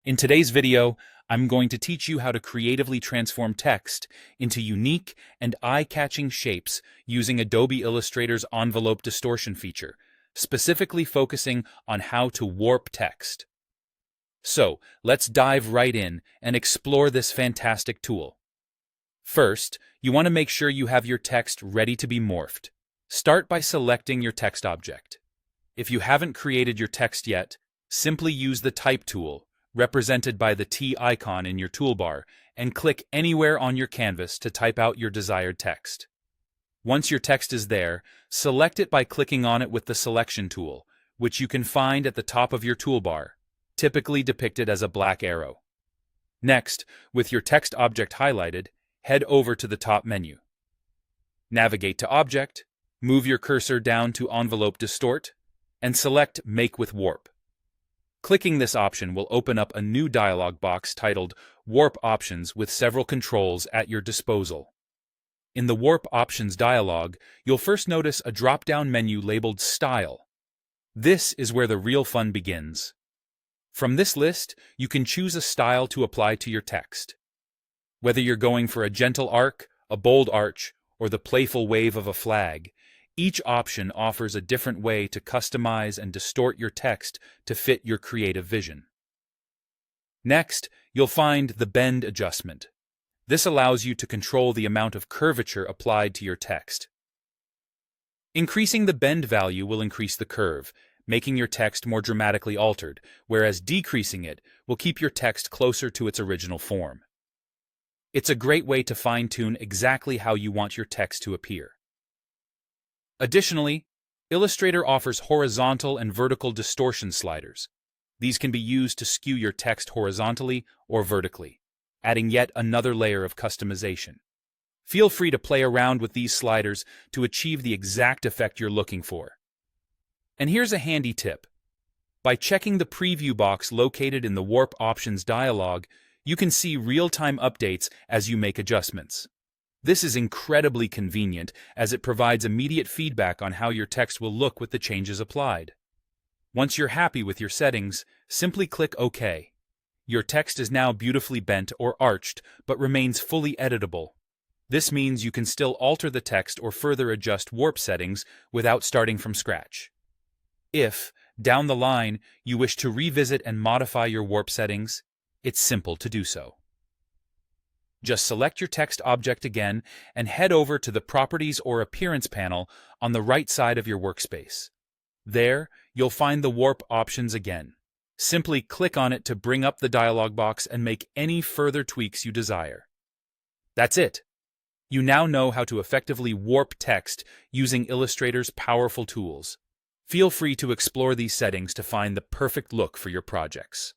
In today's video, I'm going to teach you how to creatively transform text into unique and eye-catching shapes using Adobe Illustrator's envelope distortion feature, specifically focusing on how to warp text. So, let's dive right in and explore this fantastic tool. First, you want to make sure you have your text ready to be morphed. Start by selecting your text object. If you haven't created your text yet, simply use the Type tool, represented by the T icon in your toolbar, and click anywhere on your canvas to type out your desired text. Once your text is there, select it by clicking on it with the Selection tool, which you can find at the top of your toolbar, typically depicted as a black arrow. Next, with your text object highlighted, head over to the top menu. Navigate to Object, move your cursor down to Envelope Distort, and select Make with Warp. Clicking this option will open up a new dialog box titled Warp Options with several controls at your disposal. In the Warp Options dialog, you'll first notice a drop-down menu labeled Style. This is where the real fun begins. From this list, you can choose a style to apply to your text. Whether you're going for a gentle arc, a bold arch, or the playful wave of a flag, each option offers a different way to customize and distort your text to fit your creative vision. Next, you'll find the Bend adjustment. This allows you to control the amount of curvature applied to your text. Increasing the bend value will increase the curve, making your text more dramatically altered, whereas decreasing it will keep your text closer to its original form. It's a great way to fine-tune exactly how you want your text to appear. Additionally, Illustrator offers horizontal and vertical distortion sliders. These can be used to skew your text horizontally or vertically, adding yet another layer of customization. Feel free to play around with these sliders to achieve the exact effect you're looking for. And here's a handy tip. By checking the preview box located in the Warp Options dialog, you can see real-time updates as you make adjustments. This is incredibly convenient as it provides immediate feedback on how your text will look with the changes applied. Once you're happy with your settings, simply click OK. Your text is now beautifully bent or arched, but remains fully editable. This means you can still alter the text or further adjust warp settings without starting from scratch. If, down the line, you wish to revisit and modify your warp settings, it's simple to do so. Just select your text object again and head over to the Properties or Appearance panel on the right side of your workspace. There, you'll find the Warp options again. Simply click on it to bring up the dialog box and make any further tweaks you desire. That's it. You now know how to effectively warp text using Illustrator's powerful tools. Feel free to explore these settings to find the perfect look for your projects.